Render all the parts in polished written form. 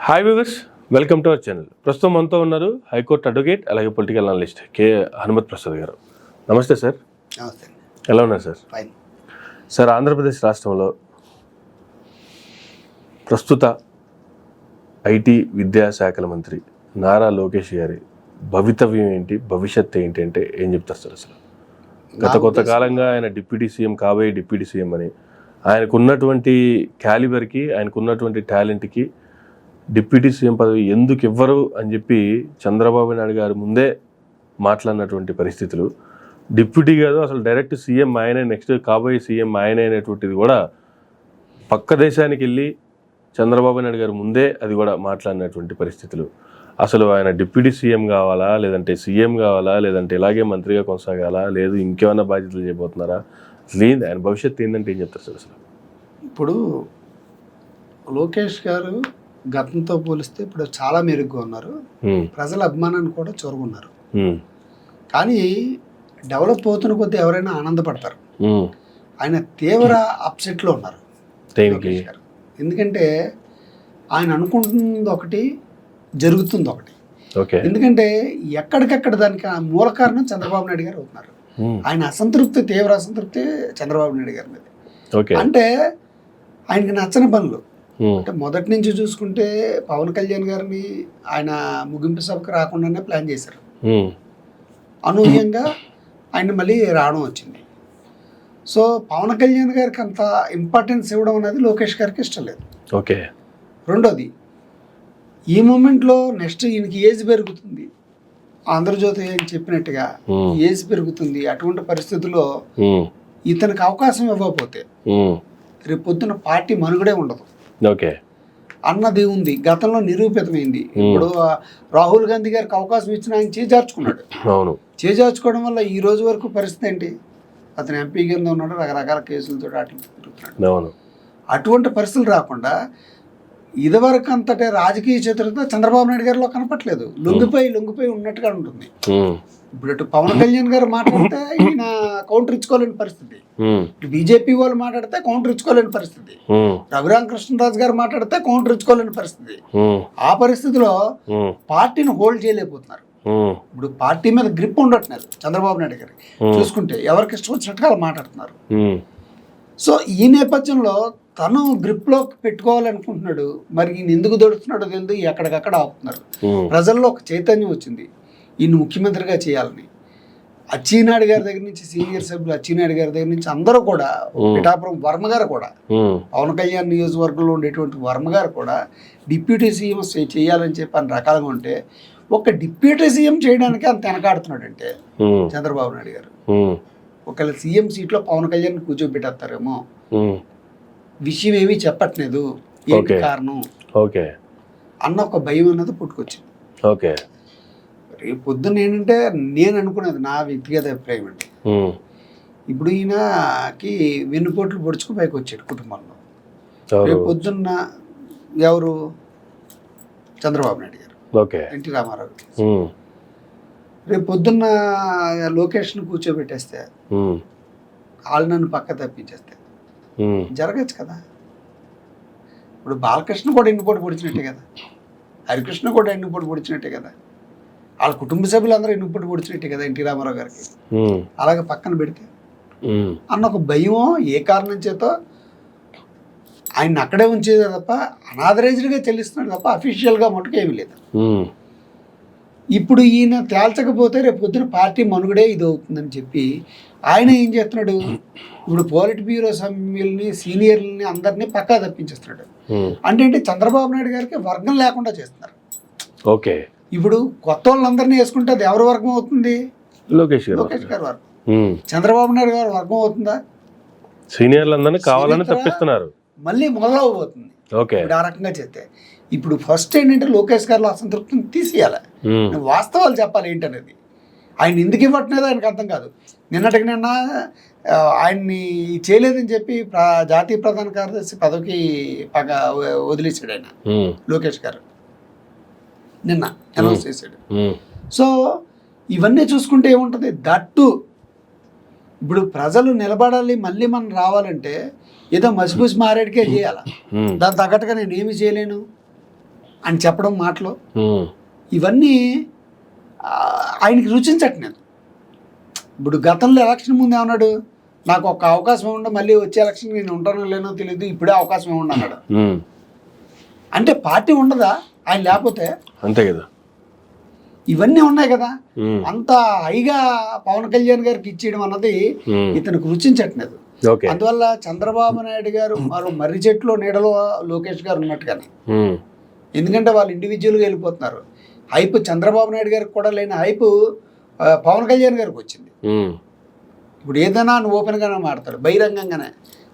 Hi viewers, welcome to our channel. ప్రస్తుతం మనతో ఉన్నారు హైకోర్టు అడ్వకేట్ అలాగే political analyst K Hanumat Prasad గారు. నమస్తే సార్. నమస్తే. ఎలా ఉన్నారు సార్? ఫైన్ సార్, ఆంధ్రప్రదేశ్ రాష్ట్రంలో ప్రస్తుత ఐటీ విద్యాశాఖల మంత్రి నారా లోకేష్ గారి భవితవ్యం ఏంటి, భవిష్యత్తు ఏంటి అంటే ఏం చెప్తారు సార్? అసలు గత కొంతకాలంగా ఆయన డిప్యూటీ సీఎం కాబోయే డిప్యూటీ సీఎం అని, ఆయనకున్నటువంటి క్యాలిబర్కి, ఆయనకున్నటువంటి టాలెంట్కి డిప్యూటీ సీఎం పదవి ఎందుకు ఇవ్వరు అని చెప్పి చంద్రబాబు నాయుడు గారు ముందే మాట్లాడినటువంటి పరిస్థితులు. డిప్యూటీ కాదు, అసలు డైరెక్ట్ సీఎం ఆయనే, నెక్స్ట్ కాబోయే సీఎం ఆయనే అనేటువంటిది కూడా పక్క దేశానికి వెళ్ళి చంద్రబాబు నాయుడు గారు ముందే అది కూడా మాట్లాడినటువంటి పరిస్థితులు. అసలు ఆయన డిప్యూటీ సీఎం కావాలా, లేదంటే సీఎం కావాలా, లేదంటే ఇలాగే మంత్రిగా కొనసాగాలా, లేదు ఇంకేమైనా బాధ్యతలు చేయబోతున్నారా, అసలు ఏంది ఆయన భవిష్యత్తు ఏంటంటే ఏం చెప్తారు సార్? అసలు ఇప్పుడు లోకేష్ గారు గతంతో పోలిస్తే ఇప్పుడు చాలా మెరుగ్గా ఉన్నారు. ప్రజల అభిమానాన్ని కూడా చొరుగున్నారు. కానీ డెవలప్ అవుతున్న కొద్దీ ఎవరైనా ఆనందపడతారు. ఆయన తీవ్ర అప్సెట్లో ఉన్నారు లోకేష్ గారు. ఎందుకంటే ఆయన అనుకుంటుంది ఒకటి, జరుగుతుంది ఒకటి. ఎందుకంటే ఎక్కడికక్కడ దానికి మూల కారణం చంద్రబాబు నాయుడు గారు అవుతున్నారు. ఆయన అసంతృప్తి, తీవ్ర అసంతృప్తి చంద్రబాబు నాయుడు గారి మీద. అంటే ఆయనకి నచ్చని పనులు, అంటే మొదటి నుంచి చూసుకుంటే పవన్ కళ్యాణ్ గారిని ఆయన ముగింపు సభకు రాకుండానే ప్లాన్ చేశారు. అనూహ్యంగా ఆయన మళ్ళీ రావడం వచ్చింది. సో పవన్ కళ్యాణ్ గారికి అంత ఇంపార్టెన్స్ ఇవ్వడం అనేది లోకేష్ గారికి ఇష్టం లేదు. ఓకే. రెండోది, ఈ మూమెంట్లో నెక్స్ట్ ఈయనకి ఏజ్ పెరుగుతుంది. ఆంధ్రజ్యోతి ఏం చెప్పినట్టుగా ఏజ్ పెరుగుతుంది. అటువంటి పరిస్థితుల్లో ఇతనికి అవకాశం ఇవ్వకపోతే రేపు పొద్దున పార్టీ మనుగడే ఉండదు. ఓకే అన్నది ఉంది, గతంలో నిరూపితమైంది. ఇప్పుడు రాహుల్ గాంధీ గారికి అవకాశం ఇచ్చిన ఆయన చేజార్చుకున్నాడు. అవును, చేజార్చుకోవడం వల్ల ఈ రోజు వరకు పరిస్థితి ఏంటి? అతను ఎంపీ కింద ఉన్నాడు, రకరకాల కేసులతో అట్లా తిరుగుతున్నాడు. అవును. అటువంటి పరిస్థితులు రాకుండా ఇదివరకు అంతటే రాజకీయ చతురత చంద్రబాబు నాయుడు గారిలో కనపట్లేదు. లొంగిపోయి ఉన్నట్టుగా ఉంటుంది. ఇప్పుడు ఇటు పవన్ కళ్యాణ్ గారు మాట్లాడితే ఈయన కౌంటర్ ఇచ్చుకోలేని పరిస్థితి, బీజేపీ వాళ్ళు మాట్లాడితే కౌంటర్ ఇచ్చుకోలేని పరిస్థితి, రఘురామకృష్ణరాజు గారు మాట్లాడితే కౌంటర్ ఇచ్చుకోలేని పరిస్థితి. ఆ పరిస్థితిలో పార్టీని హోల్డ్ చేయలేకపోతున్నారు. ఇప్పుడు పార్టీ మీద గ్రిప్ ఉండట్లేదు చంద్రబాబు నాయుడు గారి. చూసుకుంటే ఎవరికి ఇష్టం వచ్చినట్టుగా వాళ్ళు మాట్లాడుతున్నారు. సో ఈ నేపథ్యంలో తను గ్రిప్లోకి పెట్టుకోవాలనుకుంటున్నాడు. మరి ఈయన ఎందుకు దొరుకుతున్నాడో తెలియదు, ఎక్కడికక్కడ ఆపుతున్నారు. ప్రజల్లో ఒక చైతన్యం వచ్చింది ఈయన ముఖ్యమంత్రిగా చేయాలని. అచ్చెన్నాయుడు గారి దగ్గర నుంచి, సీనియర్ సభ్యులు అచ్చెన్నాయుడు గారి దగ్గర నుంచి అందరూ కూడా, పిఠాపురం వర్మ గారు కూడా, పవన్ కళ్యాణ్ నియోజకవర్గంలో ఉండేటువంటి వర్మ గారు కూడా డిప్యూటీ సీఎం చేయాలని చెప్పి అన్ని రకాలుగా ఉంటే, ఒక డిప్యూటీ సీఎం చేయడానికి అంత వెనకాడుతున్నాడంటే చంద్రబాబు నాయుడు గారు ఒకవేళ సీఎం సీట్లో పవన్ కళ్యాణ్ కూర్చోబెట్టేస్తారేమో, విషయం ఏమీ చెప్పట్లేదు, ఏంటి కారణం అన్న ఒక భయం అన్నది పుట్టుకొచ్చింది. ఓకే. రేపు పొద్దున్న ఏంటంటే నేను అనుకునేది, నా వ్యక్తిగత అభిప్రాయం అంటే, ఇప్పుడు ఈయనకి వెన్నుపోట్లు పొడుచుకు పైకి వచ్చాడు కుటుంబంలో. రేపు పొద్దున్న ఎవరు? చంద్రబాబు నాయుడు గారు, ఎన్టీ రామారావు గారు. రేపు పొద్దున్న లోకేష్ను కూర్చోబెట్టేస్తే, వాళ్ళు నన్ను పక్క తప్పించేస్తే జరగచ్చు కదా. ఇప్పుడు బాలకృష్ణ కూడా ఎన్నుపోటు పొడిచినట్టే కదా, హరికృష్ణ కూడా ఎన్నుపోటు పొడిచినట్టే కదా, వాళ్ళ కుటుంబ సభ్యులందరూ ఎన్నుపోటు పొడిచినట్టే కదా ఎన్టీ రామారావు గారికి. అలాగే పక్కన పెడితే అన్న ఒక భయమో ఏ కారణం చేతో ఆయన అక్కడే ఉంచేదే తప్ప, అనాథరైజ్డ్గా చెల్లిస్తున్నాడు తప్ప అఫీషియల్గా మటుకు ఏమీ లేదు. ఇప్పుడు ఈయన తేల్చకపోతే రేపు పొద్దున పార్టీ మనుగడే ఇది అవుతుందని చెప్పి ఆయన ఏం చేస్తున్నాడు, ఇప్పుడు పోలిట్ బ్యూరో సభ్యుల్ని, సీనియర్లని అందరినీ పక్కా తప్పించేస్తున్నాడు. అంటే చంద్రబాబు నాయుడు గారికి వర్గం లేకుండా చేస్తున్నారు. ఓకే. ఇప్పుడు కొత్త వాళ్ళందరినీ వేసుకుంటే అది ఎవరి వర్గం అవుతుంది? లోకేష్ గారి వర్గం. చంద్రబాబు నాయుడు గారి వర్గం అవుతుందా? సీనియర్లందరినీ కావాలని తప్పిస్తున్నారు, మళ్ళీ మొదలవబోతుంది. ఇప్పుడు ఆ రకంగా చేస్తే ఇప్పుడు ఫస్ట్ ఏంటంటే లోకేష్ గారిలో అసంతృప్తిని తీసేయాలి, వాస్తవాలు చెప్పాలి ఏంటనేది. ఆయన ఎందుకు ఇవ్వట్లేదు ఆయనకు అర్థం కాదు. నిన్నటికి నిన్న ఆయన్ని చేయలేదని చెప్పి జాతీయ ప్రధాన కార్యదర్శి పదవికి వదిలేశాడు ఆయన లోకేష్ గారు, నిన్న అనౌన్స్ చేశాడు. సో ఇవన్నీ చూసుకుంటే ఏముంటుంది, దట్టు ఇప్పుడు ప్రజలు నిలబడాలి, మళ్ళీ మనం రావాలంటే ఏదో మసిపూసి మారేడికే చేయాలి. దాని తగ్గట్టుగా నేను ఏమి చేయలేను. అని చెప్పడం మాటలు ఉమ్, ఇవన్నీ ఆయనకి రుచించట్లేదు. ఇప్పుడు గతంలో ఎలక్షన్ ముందు ఏమన్నాడు, నాకు ఒక అవకాశం ఇవ్వండి, మళ్ళీ వచ్చే ఎలక్షన్ నేను ఉంటానో లేనో తెలియదు, ఇప్పుడే అవకాశం ఇవ్వండి అన్నాడు. ఉమ్, అంటే పార్టీ ఉండదా ఆయన లేకపోతే? అంతే కదా. ఇవన్నీ ఉన్నాయి కదా. ఉమ్, అంత హైగా పవన్ కళ్యాణ్ గారికి ఇచ్చేయడం అన్నది ఉమ్, ఇతనికి రుచించట్లేదు. ఓకే. అందువల్ల చంద్రబాబు నాయుడు గారు మరో మర్రి చెట్లో నీడలో లోకేష్ గారు ఉన్నట్టుగానే, ఉమ్, ఎందుకంటే వాళ్ళు ఇండివిజువల్గా వెళ్ళిపోతున్నారు. హైప్ చంద్రబాబు నాయుడు గారికి కూడా లేని హైప్ పవన్ కళ్యాణ్ గారికి వచ్చింది. ఉమ్, ఇప్పుడు ఏదైనా నువ్వు ఓపెన్గానే మాడతాడు, బహిరంగంగానే.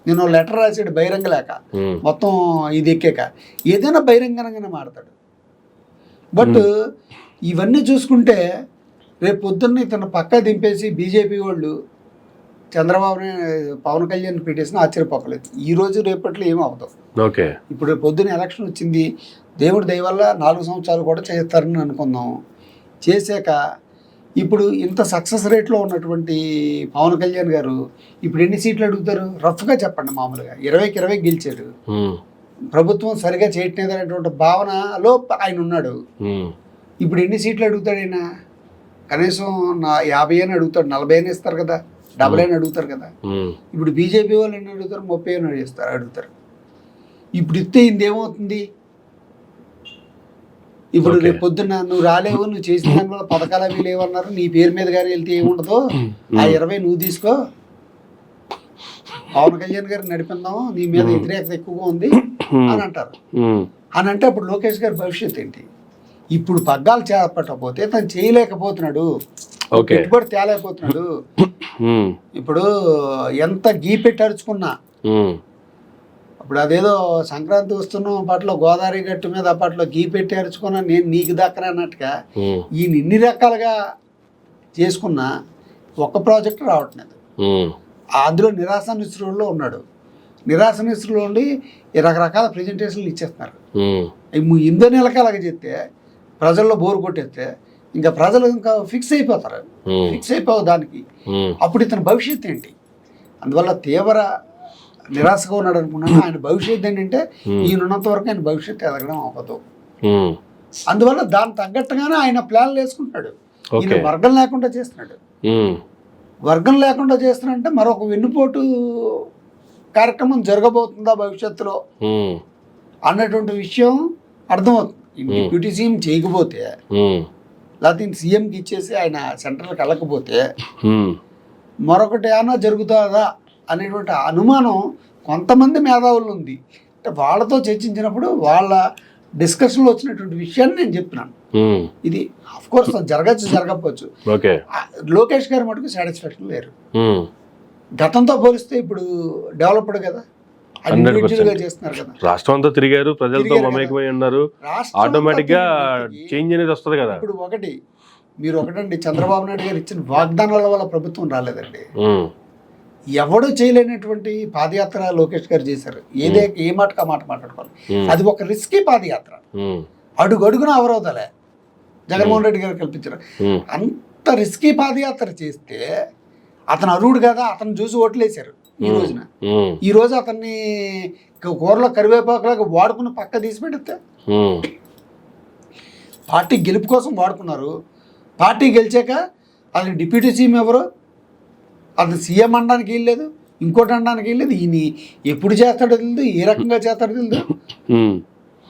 నేను లెటర్ రాసాడు బహిరంగ లేక, ఉమ్, మొత్తం ఇది ఎక్కాక ఏదైనా బహిరంగంగానే మాడతాడు. బట్ ఇవన్నీ చూసుకుంటే రేపు పొద్దున్న ఇతను పక్కా దింపేసి బీజేపీ వాళ్ళు చంద్రబాబుని పవన్ కళ్యాణ్ పెట్టేసిన ఆశ్చర్యపోకలేదు. ఈ రోజు రేపట్లో ఏమీ అవ్వదు. ఓకే. ఇప్పుడు పొద్దున్న ఎలక్షన్ వచ్చింది, దేవుడి దయ వల్ల 4 సంవత్సరాలు కూడా చేస్తారని అనుకుందాం. చేశాక ఇప్పుడు ఇంత సక్సెస్ రేట్లో ఉన్నటువంటి పవన్ కళ్యాణ్ గారు ఇప్పుడు ఎన్ని సీట్లు అడుగుతారు? రఫ్గా చెప్పండి, మామూలుగా 20కి 20 గెలిచాడు. ఉమ్, ప్రభుత్వం సరిగా చేయట్లేదు అనేటువంటి భావనలో ఆయన ఉన్నాడు. ఉమ్, ఇప్పుడు ఎన్ని సీట్లు అడుగుతాడు ఆయన? కనీసం 50 అని అడుగుతాడు, 40 అని ఇస్తారు కదా, 70 అని అడుగుతారు కదా. ఉమ్, ఇప్పుడు బీజేపీ వాళ్ళు ఎన్ని అడుగుతారు? 30 అని అడుగుతారు. ఇప్పుడు ఇస్తే ఇందేమవుతుంది? ఇప్పుడు Okay. రేపు పొద్దున్న నువ్వు రాలేవు, నువ్వు చేసిన దాని వల్ల పథకాలు అవి లేవన్నారు, నీ పేరు మీద కానీ వెళ్తే ఏముండదు, ఆ 20 నువ్వు తీసుకో, పవన్ కళ్యాణ్ గారు నడిపిందాం, నీ మీద వ్యతిరేకత ఎక్కువగా ఉంది అని అంటారు. ఉమ్, అని అంటే అప్పుడు లోకేష్ గారి భవిష్యత్తు ఏంటి? ఇప్పుడు పగ్గాలు చేపట్టకపోతే తను చేయలేకపోతున్నాడు, ఓకే. పెట్టుబడి తేలేకపోతున్నాడు. ఉమ్, ఇప్పుడు ఎంత గీ పెట్టి అరుచుకున్నా, ఉమ్, ఇప్పుడు అదేదో సంక్రాంతి వస్తున్న అప్పట్లో గోదావరి గట్టు మీద అప్పట్లో గీ పెట్టి అరుచుకున్నా నేను నీకు దక్కన అన్నట్టుగా ఉమ్, ఈయన ఇన్ని రకాలుగా చేసుకున్నా ఒక్క ప్రాజెక్ట్ రావట్లేదు. ఉమ్, అందులో నిరాశ నిస్పృహలో ఉన్నాడు. నిరాశ నిస్పృహలో ఉండి ఈ రకరకాల ప్రజెంటేషన్లు ఇచ్చేస్తున్నారు. ఉమ్, 8 నెలలకి అలాగే చెప్తే ప్రజల్లో బోరు కొట్టేస్తే ఇంకా ప్రజలు ఇంకా ఫిక్స్ అయిపోతారు. ఉమ్, ఫిక్స్ అయిపోవు దానికి. ఉమ్, అప్పుడు ఇతని భవిష్యత్తు ఏంటి? అందువల్ల తీవ్ర నిరాశగా ఉన్నాడు అనుకున్నాను. ఆయన భవిష్యత్తు ఏంటంటే ఈయన ఉన్నంత వరకు ఆయన భవిష్యత్తు ఎదగడం అవ్వదు. ఉమ్, అందువల్ల దాని తగ్గట్టుగానే ఆయన ప్లాన్లు వేసుకుంటున్నాడు. ఈయన ఓకే. వర్గం లేకుండా చేస్తున్నాడు. ఉమ్, వర్గం లేకుండా చేస్తున్నాడంటే మరొక వెన్నుపోటు కార్యక్రమం జరగబోతుందా భవిష్యత్తులో ఉమ్, అన్నటువంటి విషయం అర్థమవుతుంది. డిప్యూటీ సీఎం చేయకపోతే, ఉమ్, లేకపోతే సీఎంకి ఇచ్చేసి ఆయన సెంట్రల్కి వెళ్ళకపోతే ఉమ్, మరొకటి ఏమన్నా జరుగుతుందా అనేటువంటి అనుమానం కొంతమంది మేధావులు ఉంది. అంటే వాళ్ళతో చర్చించినప్పుడు వాళ్ళ డిస్కషన్లో వచ్చినటువంటి విషయాన్ని నేను చెప్తున్నాను. ఉమ్, ఇది అఫ్కోర్స్ జరగకపోవచ్చు. ఓకే. లోకేష్ గారు మటుకు సాటిస్ఫాక్షన్ లేరు. ఉమ్, గతంతో పోలిస్తే ఇప్పుడు డెవలప్డ్ కదా, ఆయన 100% ఇండివిజువల్గా చేస్తున్నారు కదా. రాష్ట్రం అంతా తిరిగారు, ప్రజలతో తిరిగారు కదా. మమేకమై ఉన్నారు. రాష్ట్రం ఆటోమేటిక్ గా అంతా చేంజ్ అనేది వస్తుంది కదా. ఇప్పుడు మీరు ఒకటండి, చంద్రబాబు నాయుడు గారు ఇచ్చిన వాగ్దానాల వల్ల ప్రభుత్వం రాలేదండి. ఉమ్, ఎవడు చేయలేనటువంటి పాదయాత్ర లోకేష్ గారు చేశారు. ఏ మాటకు ఆ మాట మాట్లాడుకోవాలి. అది ఒక రిస్కీ పాదయాత్ర. ఉమ్, అడుగడుగున అవరోధాలే జగన్మోహన్ రెడ్డి గారు కల్పించారు. ఉమ్, అంత రిస్కీ పాదయాత్ర చేస్తే అతను అరువుడు కదా, అతను చూసి ఓట్లేశారు. ఈ రోజున ఉమ్, ఈ రోజు అతన్ని కూరలో కరివేపాకులాగా వాడుకుని పక్క తీసి పెడితే ఉమ్, పార్టీ గెలుపు కోసం వాడుకున్నారు. పార్టీ గెలిచాక అతను డిప్యూటీ సీఎం ఎవరు, అతను సీఎం అనడానికి వెళ్ళలేదు, ఇంకోటి అనడానికి వెళ్ళలేదు. ఈయన ఎప్పుడు చేస్తాడో తెలియదు, ఏ రకంగా చేస్తాడో తెలియదు. ఉమ్,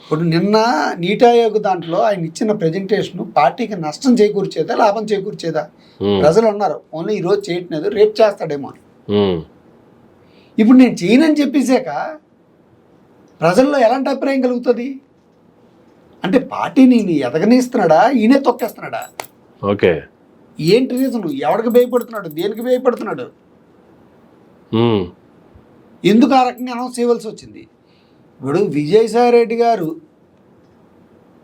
ఇప్పుడు నిన్న నీతి ఆయోగ్ దాంట్లో ఆయన ఇచ్చిన ప్రజెంటేషన్ పార్టీకి నష్టం చేకూర్చేదా లాభం చేకూర్చేదా? ప్రజలు అన్నారు ఓన్లీ ఈరోజు చేయట్లేదు, రేపు చేస్తాడేమో అని. ఉమ్, ఇప్పుడు నేను చేయనని చెప్పేశాక ప్రజల్లో ఎలాంటి అభిప్రాయం కలుగుతుంది? అంటే పార్టీని ఎదగనిస్తున్నాడా, ఈయనే తొక్కేస్తున్నాడా? ఓకే. ఏంటి రీజన్? ఎవరికి భయపడుతున్నాడు, దేనికి భయపడుతున్నాడు, ఉమ్, ఎందుకు ఆ రకంగా అనౌన్స్ చేయవలసి వచ్చింది? ఇప్పుడు విజయసాయి రెడ్డి గారు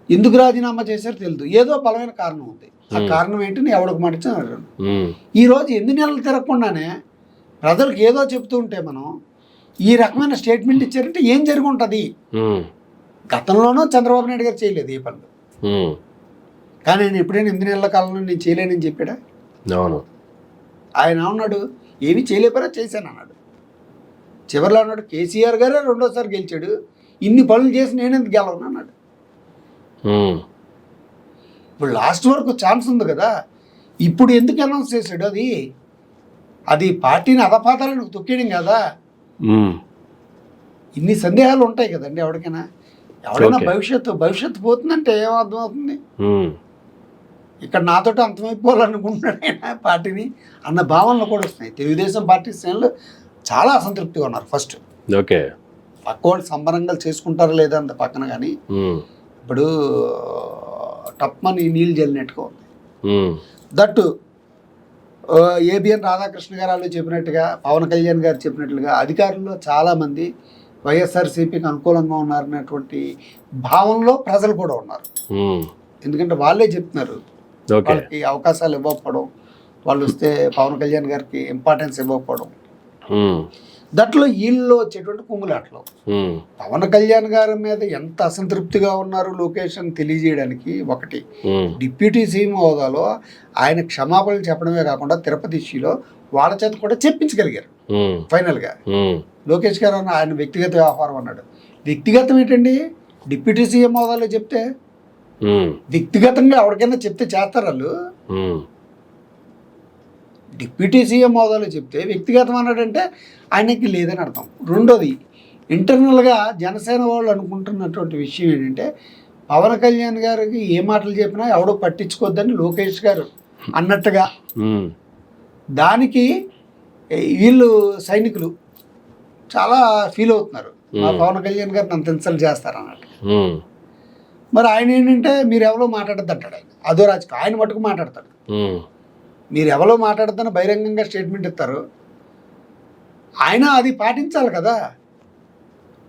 ఎందుకు రాజీనామా చేశారో తెలియదు, ఏదో బలమైన కారణం ఉంది. ఆ కారణం ఏంటి ఎవరికి మడిచారు. ఉమ్, ఈరోజు 8 నెలలు తిరగకుండానే ప్రజలకు ఏదో చెప్తూ ఉంటే మనం ఈ రకమైన స్టేట్మెంట్ ఇచ్చారంటే ఏం జరిగి ఉంటుంది? ఉమ్, గతంలోనూ చంద్రబాబు నాయుడు గారు చేయలేదు ఏ పనులు. ఉమ్, కానీ నేను ఎప్పుడైనా 8 నెలల కాలంలో నేను చేయలేనని చెప్పాడా? అవును. ఆయన అన్నాడు ఏమీ చేయలేకపోయినా చేశాను అన్నాడు. చివరిలో అన్నాడు కేసీఆర్ గారే 2వ సారి గెలిచాడు, ఇన్ని పనులు చేసి నేనెందుకు గెలవను అన్నాడు. ఉమ్, ఇప్పుడు లాస్ట్ వరకు ఛాన్స్ ఉంది కదా, ఇప్పుడు ఎందుకు అనౌన్స్ చేశాడు? అది పార్టీని అధపాతాలను తొక్కేయడం కదా. ఉమ్, ఇన్ని సందేహాలు ఉంటాయి కదండి ఎవరికైనా. ఎవరైనా Okay. భవిష్యత్తు పోతుందంటే ఏం అర్థమవుతుంది? ఉమ్, ఇక్కడ నాతోటి అంతమైపోవాలనుకుంటున్నాడు ఆయన పార్టీని అన్న భావనలు కూడా వస్తున్నాయి. తెలుగుదేశం పార్టీ శ్రేణులు చాలా అసంతృప్తిగా ఉన్నారు. First okay. పక్క వాళ్ళు సంబరంగా చేసుకుంటారా లేదా అంత పక్కన, కానీ ఉమ్, ఇప్పుడు టప్మని నీళ్ళు జల్లినట్టుగా ఉంది. ఉమ్, దట్టు ఏబిఎన్ రాధాకృష్ణ గారు వాళ్ళు చెప్పినట్టుగా, పవన్ కళ్యాణ్ గారు చెప్పినట్లుగా అధికారుల్లో చాలామంది వైఎస్ఆర్సీపీకి అనుకూలంగా ఉన్నారనేటువంటి భావనలో ప్రజలు కూడా ఉన్నారు. ఉమ్, ఎందుకంటే వాళ్ళే చెప్తున్నారు ఓకే. వాళ్ళకి అవకాశాలు ఇవ్వకపోవడం, వాళ్ళు వస్తే పవన్ కళ్యాణ్ గారికి ఇంపార్టెన్స్ ఇవ్వకపోవడం, ఉమ్, దట్లో వీళ్ళలో వచ్చేటువంటి కుమ్ములాట్లు. ఉమ్, పవన్ కళ్యాణ్ గారి మీద ఎంత అసంతృప్తిగా ఉన్నారు లోకేష్ అని తెలియజేయడానికి ఒకటి, ఉమ్, డిప్యూటీ సీఎం హోదాలో ఆయన క్షమాపణలు చెప్పడమే కాకుండా తిరుపతి ఇష్యూలో వాళ్ళ చేత కూడా చెప్పించగలిగారు. ఉమ్, ఫైనల్గా ఉమ్, లోకేష్ గారు అన్న ఆయన వ్యక్తిగత వ్యవహారం అన్నాడు. వ్యక్తిగతం ఏంటండి? డిప్యూటీ సీఎం హోదాలో చెప్తే ఉమ్, వ్యక్తిగతంగా ఎవరికైనా చెప్తే చేస్తారు వాళ్ళు. ఉమ్, డిప్యూటీ సీఎం హోదాలో చెప్తే వ్యక్తిగతం అన్నాడంటే ఆయనకి లేదని అర్థం. రెండోది, ఇంటర్నల్గా జనసేన వాళ్ళు అనుకుంటున్నటువంటి విషయం ఏంటంటే పవన్ కళ్యాణ్ గారికి ఏ మాటలు చెప్పినా ఎవడో పట్టించుకోవద్దని లోకేష్ గారు అన్నట్టుగా, ఉమ్, దానికి వీళ్ళు సైనికులు చాలా ఫీల్ అవుతున్నారు. మా పవన్ కళ్యాణ్ గారిని అంత ఇన్సల్ట్ చేస్తారు అన్నట్టు. ఉమ్, మరి ఆయన ఏంటంటే మీరు ఎవరో మాట్లాడద్దు అంటాడు ఆయన. అదో రాజకీయం, ఆయన మటుకు మాట్లాడతాడు. ఉమ్, మీరు ఎవరో మాట్లాడతాను బహిరంగంగా స్టేట్మెంట్ ఇస్తారు, ఆయన అది పాటించాలి కదా.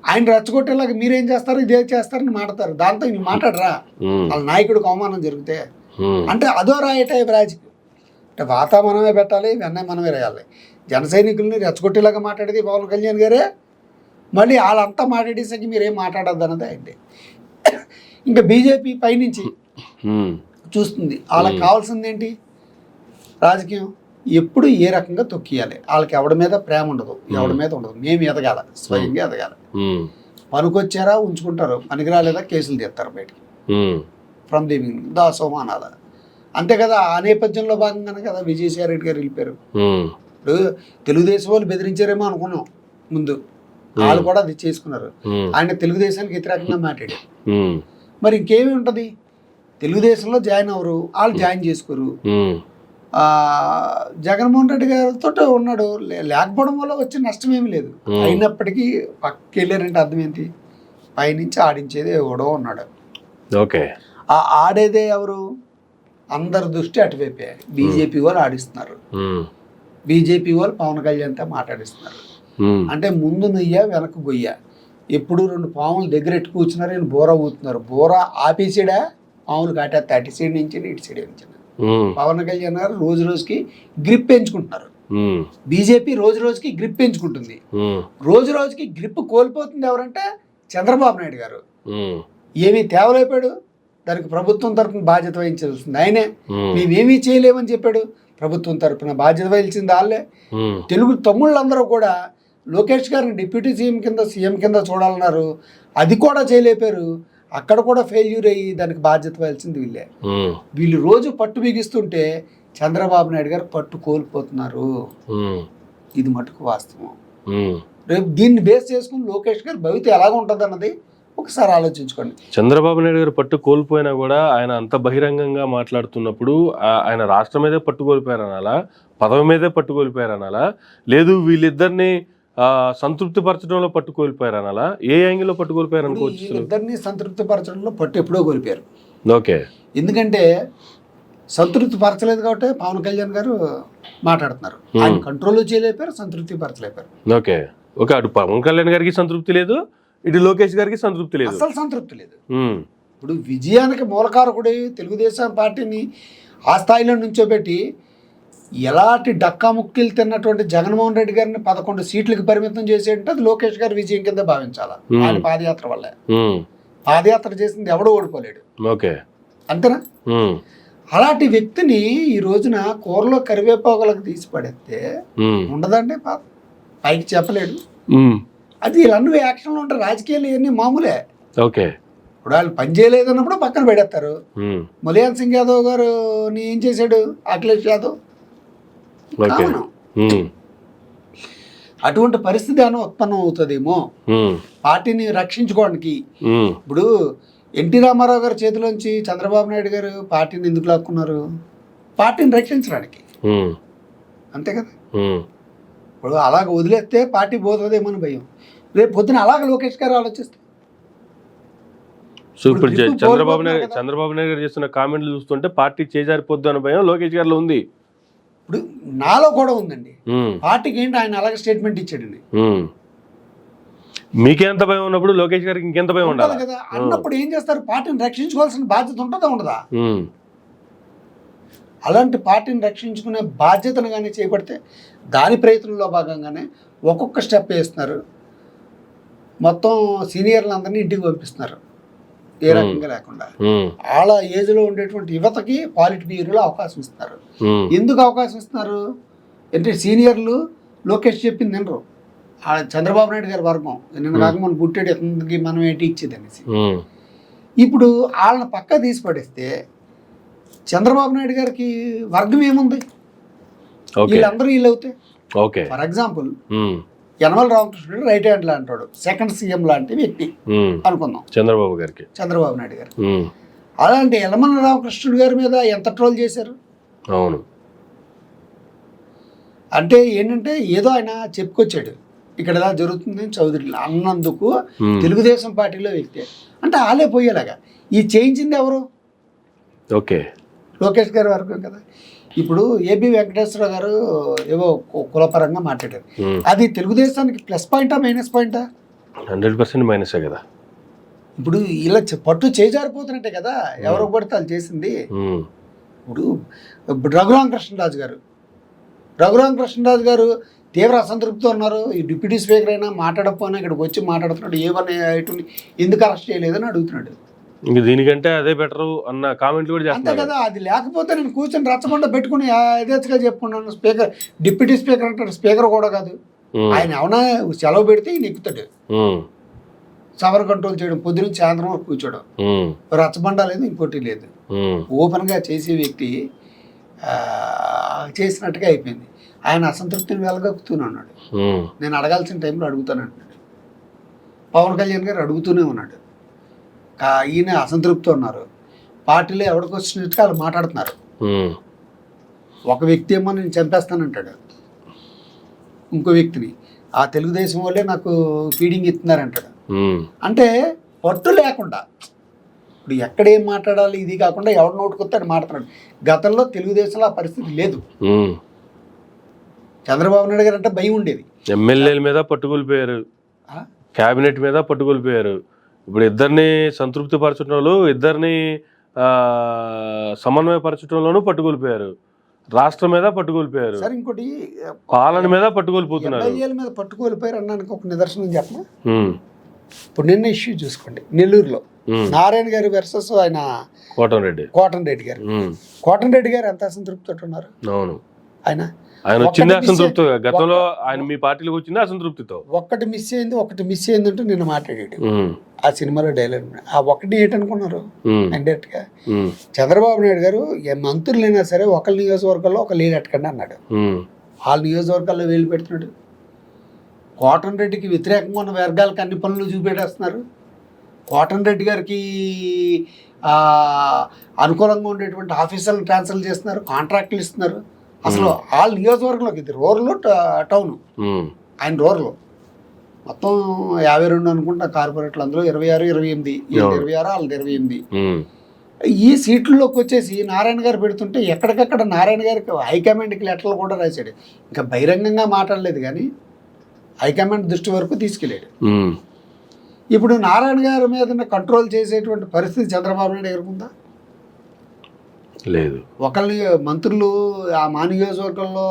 ఆయన రెచ్చగొట్టేలాగా మీరేం చేస్తారు, ఇదే చేస్తారని మాట్లాడతారు. దాంతో ఇంక మాట్లాడరా ఉమ్, వాళ్ళ నాయకుడికి అవమానం జరిగితే. ఉమ్, అంటే అదో టైప్ రాజకీయం. అంటే వాత మనమే పెట్టాలి, వెన్న మనమే రాయాలి. జన సైనికుల్ని రెచ్చగొట్టేలాగా మాట్లాడేది పవన్ కళ్యాణ్ గారే. మళ్ళీ వాళ్ళంతా మాట్లాడేసరికి మీరేం మాట్లాడద్దు అన్నది అయింది. ఇంకా బీజేపీ పైనుంచి ఉమ్, చూస్తుంది. వాళ్ళకి కావాల్సింది ఏంటి? రాజకీయం ఎప్పుడు ఏ రకంగా తొక్కియాలి. వాళ్ళకి ఎవడి మీద ప్రేమ ఉండదు, ఎవడి మీద ఉండదు. మేము ఎదగాల, స్వయంగా ఎదగాలి. ఉమ్, పనికొచ్చారా ఉంచుకుంటారు, పనికి రాలేదా కేసులు తీస్తారు బయటికి. ఉమ్, ఫ్రమ్ ది బిగినింగ్ దాసోమానాల అంతే కదా. ఆ నేపథ్యంలో భాగంగానే కదా విజయసాయి రెడ్డి గారు వెళ్ళిపోయారు. ఉమ్, ఇప్పుడు తెలుగుదేశం వాళ్ళు బెదిరించారేమో అనుకున్నాం ముందు, వాళ్ళు కూడా అది చేసుకున్నారు. ఉమ్, ఆయన తెలుగుదేశానికి వ్యతిరేకంగా మాట్లాడారు. ఉమ్, మరి ఇంకేమి ఉంటుంది? తెలుగుదేశంలో జాయిన్ అవ్వరు, వాళ్ళు జాయిన్ చేసుకోరు. ఉమ్, జగన్మోహన్ రెడ్డి గారితో ఉన్నాడు, లేకపోవడం వల్ల వచ్చే నష్టం ఏమి లేదు. అయినప్పటికీ పక్కకి వెళ్ళారంటే అర్థం ఏంటి? పైనుంచి ఆడించేది ఎవడో ఉన్నాడు. ఓకే. ఆ ఆడేదే ఎవరు? అందరి దృష్టి అటువైపే. బీజేపీ వాళ్ళు ఆడిస్తున్నారు. ఉమ్, బీజేపీ వాళ్ళు పవన్ కళ్యాణ్తో మాట్లాడిస్తున్నారు. ఉమ్, అంటే ముందు నుయ్య వెనక్కు గొయ్య. ఎప్పుడు రెండు పాములు దగ్గర ఎట్టు కూర్చున్నారు, వీళ్ళు బోర ఊతున్నారు. బోర ఆపేసాడా పాములు కాటేస్తే అటు సైడ్ నుంచి ఇటు సైడ్ నుంచి. ఉమ్, పవన్ కళ్యాణ్ గారు రోజు రోజుకి గ్రిప్ పెంచుకుంటున్నారు. ఉమ్, బీజేపీ రోజు రోజుకి గ్రిప్ పెంచుకుంటుంది. ఉమ్, రోజు రోజుకి గ్రిప్ కోల్పోతుంది ఎవరంటే చంద్రబాబు నాయుడు గారు. ఉమ్, ఏమీ తేవలేపాడు, దానికి ప్రభుత్వం తరఫున బాధ్యత వహించాల్సింది ఆయనే. ఉమ్, మేమేమీ చేయలేమని చెప్పాడు, ప్రభుత్వం తరఫున బాధ్యత వహించింది వాళ్ళే. ఉమ్, తెలుగు తమ్ముళ్ళందరూ కూడా లోకేష్ గారిని డిప్యూటీ సీఎం కింద చూడాలన్నారు, అది కూడా చేయలేపారు. అక్కడ కూడా ఫెయిల్యూర్ అయ్యి దానికి బాధ్యత వహించింది వీళ్ళే. ఉమ్, వీళ్ళు రోజు పట్టు బిగిస్తుంటే చంద్రబాబు నాయుడు గారు పట్టు కోల్పోతున్నారు. ఉమ్, ఇది మటుకు వాస్తవం. ఉమ్. రేపు దీన్ని బేస్ చేసుకుని లోకేష్ గారు భవిత ఎలాగ ఉంటుంది అన్నది ఒకసారి ఆలోచించుకోండి. చంద్రబాబు నాయుడు గారు పట్టు కోల్పోయినా కూడా ఆయన అంత బహిరంగంగా మాట్లాడుతున్నప్పుడు ఆయన రాష్ట్రం మీదే పట్టు కోల్పోయారనాలా, పదవి మీదే పట్టు కోల్పోయారనాలా, లేదు వీళ్ళిద్దరిని సంతృప్తి పరచడంలో పట్టు కోల్పోయారనాలా, ఏ యాంగిల్లో పట్టు కోల్పోయారనుకోవచ్చు? ఇద్దరిని సంతృప్తి పరచడంలో పట్టు ఎప్పుడో కోల్పోయారు. ఓకే. ఎందుకంటే సంతృప్తి పరచలేదు కాబట్టి పవన్ కళ్యాణ్ గారు మాట్లాడుతున్నారు. ఆయన కంట్రోల్ చేయలేపారు, సంతృప్తి పరచలేపారు. ఓకే. ఓకే. అటు పవన్ కళ్యాణ్ గారికి సంతృప్తి లేదు, ఇటు లోకేష్ గారికి సంతృప్తి లేదు, అసలు సంతృప్తి లేదు. ఇప్పుడు విజయానికి మూలకారకుడి తెలుగుదేశం పార్టీని ఆ స్థాయిలో నుంచోబెట్టి ఎలాంటి డక్కా ముక్కీలు తిన్నటువంటి జగన్మోహన్ రెడ్డి గారిని 11 సీట్లకు పరిమితం చేసేటంటే అది లోకేష్ గారి విజయం కింద భావించాలా. ఆయన పాదయాత్ర వల్లే. పాదయాత్ర చేసింది ఎవడో ఓడిపోలేడు. ఓకే. అంతేనా? అలాంటి వ్యక్తిని ఈ రోజున కూరలో కరివేపాకులకు తీసి పడేస్తే ఉండదండి, పైకి చెప్పలేడు. అది వీళ్ళన్నీ యాక్షన్లో ఉంటారు. రాజకీయాలు ఇవన్నీ మామూలే. ఓకే. ఇప్పుడు వాళ్ళు పని చేయలేదన్నప్పుడు పక్కన పెడేస్తారు. ఉమ్. ములాయం సింగ్ యాదవ్ గారు ఏం చేశాడు? అఖిలేష్ యాదవ్ ఓకే. కామన్. ఉమ్. అటువంటి పరిస్థితి ఏమైనా ఉత్పన్నం అవుతుందేమో ఉమ్. పార్టీని రక్షించుకోవడానికి. ఉమ్. ఇప్పుడు ఎన్టీ రామారావు గారి చేతిలోంచి చంద్రబాబు నాయుడు గారు పార్టీని ఎందుకు లాక్కున్నారు? పార్టీని రక్షించడానికి, ఉమ్. అంతే కదా. ఉమ్. ఇప్పుడు అలాగ వదిలేస్తే పార్టీ పోతుందేమని భయం. రేపు పొద్దున అలాగ లోకేష్ గారు ఆలోచిస్తే సో ఇప్పుడు ఇప్పుడు చంద్రబాబు నాయుడు కోల్పోతున్నారు కదా. చంద్రబాబు నాయుడు గారు చేస్తున్న కామెంట్లు చూస్తుంటే పార్టీ చేజారిపోద్దు అనే భయం లోకేష్ గారిలో ఉంది. ఇప్పుడు నాలో కూడా ఉందండి. ఉమ్. పార్టీకి ఏంటి ఆయన అలాగే స్టేట్మెంట్ ఇచ్చాడండి. ఉమ్. మీకెంత భయం ఉన్నప్పుడు లోకేష్ గారికి ఇంకెంత భయం ఉండాలి ఉండాలి కదా. అన్నప్పుడు ఏం చేస్తారు? పార్టీని రక్షించుకోవాల్సిన బాధ్యత ఉంటుందా ఉండదా? అలాంటి పార్టీని రక్షించుకునే బాధ్యతను కానీ చేపడితే దాని ప్రయత్నంలో భాగంగానే ఒక్కొక్క స్టెప్ వేస్తున్నారు. మొత్తం సీనియర్లందరినీ ఇంటికి పంపిస్తున్నారు ఏ రకంగా లేకుండా. వాళ్ళ ఏజ్లో ఉండేటువంటి యువతకి పాలిట్ బ్యూరోలో అవకాశం ఇస్తున్నారు. ఎందుకు అవకాశం ఇస్తున్నారు అంటే సీనియర్లు లోకేష్ చెప్పింది వినరు. చంద్రబాబు నాయుడు గారి వర్గం నిన్న కాక మనం పుట్టాడు ఎంతకి మనం ఏంటి ఇచ్చేది అనేసి. ఇప్పుడు వాళ్ళని పక్క తీసి పడేస్తే చంద్రబాబు నాయుడు గారికి వర్గం ఏముంది? వీళ్ళందరూ వీళ్ళు అవుతాయి. For example Yanamala Ramakrishnudu right hand అంటాడు, సెకండ్ సీఎం లాంటి వ్యక్తి అనుకుందాం చంద్రబాబు నాయుడు గారు. అలాంటి యనమల రామకృష్ణుడు గారి మీద ఎంత ట్రోల్ చేశారు? అవును. అంటే ఏంటంటే ఏదో ఆయన చెప్పుకొచ్చాడు ఇక్కడ ఎలా జరుగుతుంది చౌదరి అన్నందుకు తెలుగుదేశం పార్టీలో వ్యక్తి అంటే ఆలే పోయేలాగా ఈ చేయించింది ఎవరు? ఓకే, లోకేష్ గారి వర్గం కదా. ఇప్పుడు ఏబి వెంకటేశ్వర గారు ఏవో కులపరంగా మాట్లాడారు. అది తెలుగుదేశానికి ప్లస్ పాయింటా మైనస్ పాయింటా? 100% మైనసే కదా. ఇప్పుడు ఇలా పట్టు చేజారిపోతున్నట్టే కదా ఎవరో పడితే వాళ్ళు చేసింది. ఇప్పుడు రఘురామ కృష్ణరాజు గారు తీవ్ర అసంతృప్తితో ఉన్నారు. ఈ డిప్యూటీ స్పీకర్ అయినా మాట్లాడకపోయినా ఇక్కడికి వచ్చి మాట్లాడుతున్నాడు. ఏమన్నా ఎందుకు అరెస్ట్ చేయలేదని అడుగుతున్నాడు. ఇంక దీనికంటే అదే బెటర్ అన్న కామెంట్లు కూడా అంతే కదా. అది లేకపోతే నేను కూర్చొని రచ్చకుండా పెట్టుకుని యథేచ్ఛగా చెప్పుకున్నాను. స్పీకర్ డిప్యూటీ స్పీకర్ అంటాడు, స్పీకర్ కూడా కాదు ఆయన. అవునా సెలవు పెడితే ఈయన ఎక్కుతాడు. సవర్ కంట్రోల్ చేయడం, పొద్దున సాయంత్రం వరకు కూర్చోడం, రచ్చబండ లేదు ఇంకోటి లేదు. ఓపెన్గా చేసే వ్యక్తి చేసినట్టుగా అయిపోయింది. ఆయన అసంతృప్తిని వెలగక్కుతూనే ఉన్నాడు. నేను అడగాల్సిన టైంలో అడుగుతాను అంటున్నాడు. పవన్ కళ్యాణ్ గారు అడుగుతూనే ఉన్నాడు. ఈయన అసంతృప్తి ఉన్నారు. పార్టీలో ఎవరికి వచ్చినట్టుగా వాళ్ళు మాట్లాడుతున్నారు. ఒక వ్యక్తి ఏమో నేను చంపేస్తానంటాడు, ఇంకో వ్యక్తిని ఆ తెలుగుదేశం వాళ్ళే నాకు ఫీడింగ్ ఇస్తున్నారంటాడు. అంటే పట్టు లేకుండా ఇప్పుడు ఎక్కడేం మాట్లాడాలి ఇది కాకుండా ఎవరు నోటుకొస్తాడు మాట్లాడుతున్నాడు. గతంలో తెలుగుదేశంలో ఆ పరిస్థితి లేదు. చంద్రబాబు నాయుడు గారు అంటే భయం ఉండేది. ఎమ్మెల్యేల మీద పట్టుకొలిపోయారు, క్యాబినెట్ మీద పట్టుకొలిపోయారు. ఇప్పుడు ఇద్దరిని సంతృప్తి పరచడంలో, ఇద్దరిని సమన్వయపరచడంలోనూ పట్టుకొలిపోయారు. రాష్ట్రం మీద పట్టుకొలిపోయారు, సరే ఇంకోటి పాలన మీద పట్టుకొలిపోతున్నారు. ఎమ్మెల్యేల మీద పట్టుకొలిపోయారు అన్నానికి ఒక నిదర్శనం చెప్పనా? ఇప్పుడు నిన్న ఇష్యూ చూసుకోండి, నెల్లూరులో నారాయణ గారు వర్సెస్ ఆయన కోటన్ రెడ్డి గారు ఎంత అసంతృప్తితో ఉన్నారు. అవును, ఆయన వచ్చింది అసంతృప్తి. గతంలో ఆయన మీ పార్టీలోకి వచ్చింది అసంతృప్తితో. ఒకటి మిస్ అయింది అంటూ నిన్న మాట్లాడాడు ఆ సినిమాలో డైలాగ్. ఆ ఒకటి ఏంటనుకున్నారు ఇండైరెక్ట్ గా చంద్రబాబు నాయుడు గారు మంత్రులైనా సరే ఒకళ్ళ నియోజకవర్గాల్లో ఒక లీడ్ ఎట్టకండి అన్నాడు. వాళ్ళ నియోజకవర్గాల్లో వేలు పెడుతున్నాడు. కోటన్ రెడ్డికి వ్యతిరేకంగా ఉన్న వర్గాలకు అన్ని పనులు చూపెట్టేస్తున్నారు. కోటన్ రెడ్డి గారికి అనుకూలంగా ఉండేటువంటి ఆఫీసర్లను ట్రాన్స్ఫర్ చేస్తున్నారు, కాంట్రాక్టులు ఇస్తున్నారు. అసలు వాళ్ళ నియోజకవర్గంలోకి ఇది రూరల్ టౌన్, ఆయన రూరల్ మొత్తం 52 అనుకుంటా కార్పొరేట్లు, అందులో 26, 28, 26 వాళ్ళది 28. ఈ సీట్లలోకి వచ్చేసి నారాయణ గారు పెడుతుంటే ఎక్కడికక్కడ నారాయణ గారికి హైకమాండ్కి లెటర్లు కూడా రాశాడు. ఇంకా బహిరంగంగా మాట్లాడలేదు కానీ హైకమాండ్ దృష్టి వరకు తీసుకెళ్ళాడు. ఇప్పుడు నారాయణ గారి మీద కంట్రోల్ చేసేటువంటి పరిస్థితి చంద్రబాబు నాయుడు గారికి ఉందా? లేదు. ఒకళ్ళని మంత్రులు ఆ మా నియోజకవర్గంలో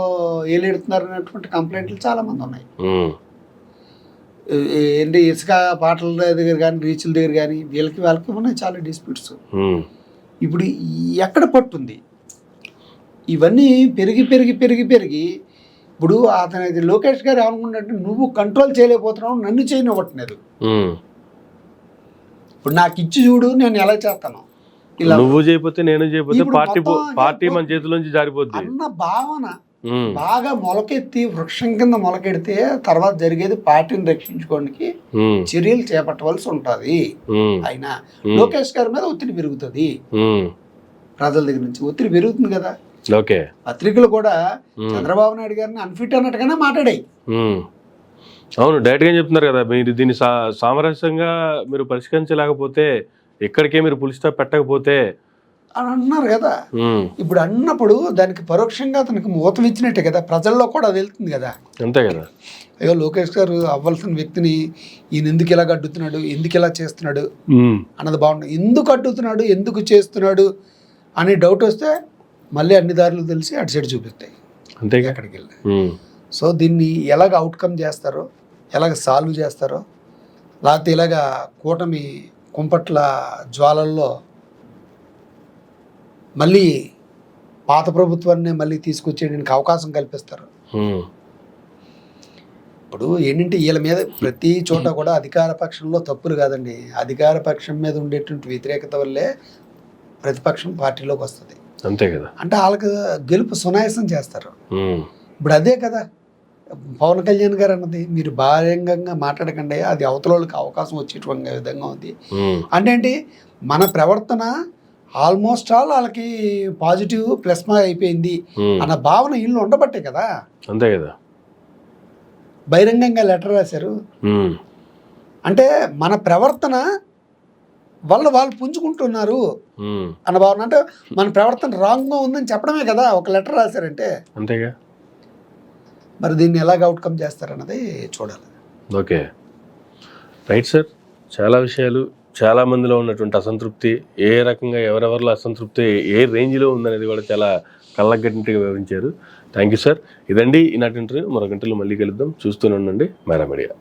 ఏలేడుతున్నారు అనేటువంటి కంప్లైంట్లు చాలా మంది ఉన్నాయి. ఏంటి ఇసుక పాటల దగ్గర కానీ రీచ్ల దగ్గర కానీ వాళ్ళకి ఉన్నాయి చాలా డిస్ప్యూట్స్. ఇప్పుడు ఎక్కడ పట్టుంది? ఇవన్నీ పెరిగి పెరిగి పెరిగి పెరిగి ఇప్పుడు అతని లోకేష్ గారు ఏమనుకుంటే నువ్వు కంట్రోల్ చేయలేకపోతున్నావు, నన్ను చేయనివ్వట్లేదు. ఇప్పుడు నాకు ఇచ్చి చూడు నేను ఎలా చేస్తాను ఇలా నువ్వు చేయకపోతే నేను చేయకపోతే ఇప్పుడు పార్టీ మొత్తం పార్టీ మన చేతిలోంచి జారిపోద్ది. అన్న భావన ఉమ్, బాగా మొలకెత్తి వృక్షం కింద మొలకెడితే తర్వాత జరిగేది పార్టీని రక్షించుకోవడానికి ఉమ్, చర్యలు చేపట్టవలసి ఉంటది. ఉమ్, అయినా లోకేష్ గారి మీద ఒత్తిడి పెరుగుతుంది, ఉమ్, ప్రజల దగ్గర నుంచి ఒత్తిడి పెరుగుతుంది కదా. ఓకే. పత్రికలు కూడా చంద్రబాబు నాయుడు గారిని అన్ఫిట్ అన్నట్టుగానే మాట్లాడాయి. ఉమ్, అవును, డైరెక్ట్గా చెప్తున్నారు కదా, మీరు దీన్ని సామరస్యంగా మీరు పరిష్కరించలేకపోతే, ఎక్కడికే మీరు పులి స్టాప్ పెట్టకపోతే అని అన్నారు కదా. ఉమ్, ఇప్పుడు అన్నప్పుడు దానికి పరోక్షంగా అతనికి మూతం ఇచ్చినట్టే కదా, ప్రజల్లో కూడా అది వెళ్తుంది కదా. అంతే కదా. అయ్యో లోకేష్ గారు అవ్వాల్సిన వ్యక్తిని ఈయన ఎందుకు ఇలా అడ్డుతున్నాడు, ఎందుకు ఇలా చేస్తున్నాడు ఉమ్, అన్నది బాగుంది. ఎందుకు అడ్డుతున్నాడు, ఎందుకు చేస్తున్నాడు అని డౌట్ వస్తే మళ్ళీ అన్ని దారులు తెలిసి అటు సైడ్ చూపిస్తాయి అంతేగా. అక్కడికి వెళ్ళి. ఉమ్, సో దీన్ని ఎలాగ అవుట్కమ్ చేస్తారో, ఎలాగ సాల్వ్ చేస్తారో, లేకపోతే ఇలాగ కూటమి కుంపట్ల జ్వాలల్లో మళ్ళీ పాత ప్రభుత్వాన్ని మళ్ళీ తీసుకొచ్చేయడానికి అవకాశం కల్పిస్తారు. ఉమ్, ఇప్పుడు ఏంటంటే వీళ్ళ మీద ప్రతి చోట కూడా అధికార పక్షంలో తప్పులు కాదండి, అధికార పక్షం మీద ఉండేటువంటి వ్యతిరేకత వల్లే ప్రతిపక్షం పార్టీలోకి వస్తుంది. అంతే కదా. అంటే వాళ్ళకి గెలుపు సునాయాసం చేస్తారు. ఉమ్, ఇప్పుడు అదే కదా పవన్ కళ్యాణ్ గారు అన్నది, మీరు బహిరంగంగా మాట్లాడకండి, అది అవతల వాళ్ళకి అవకాశం వచ్చేటువంటి విధంగా ఉంది. ఉమ్, అంటే ఏంటి, మన ప్రవర్తన ఆల్మోస్ట్ ఆల్ వాళ్ళకి పాజిటివ్ ప్లస్ అయిపోయింది ఉమ్, అన్న భావన ఇల్లు ఉండబట్టే కదా అంతే కదా. బహిరంగంగా లెటర్ రాశారు. ఉమ్, అంటే మన ప్రవర్తన వాళ్ళు పుంజుకుంటున్నారు ఉమ్, అన్న భావన, అంటే మన ప్రవర్తన రాంగ్గా ఉందని చెప్పడమే కదా ఒక లెటర్ రాశారంటే. అంతేగా. మరి దీన్ని ఎలాగ అవుట్కమ్ చేస్తారన్నది చూడాలి. Okay, right sir. చాలా విషయాలు, చాలా మందిలో ఉన్నటువంటి అసంతృప్తి, ఏ రకంగా ఎవరెవరిలో అసంతృప్తి ఏ రేంజ్లో ఉందనేది కూడా చాలా కళ్ళగట్టినట్టుగా వివరించారు. Thank you sir. ఇదండి ఈనాటి ఇంటర్వ్యూ. మరో గంటలో మళ్ళీ కలుద్దాం. చూస్తూనే ఉండండి మైరా మీడియా.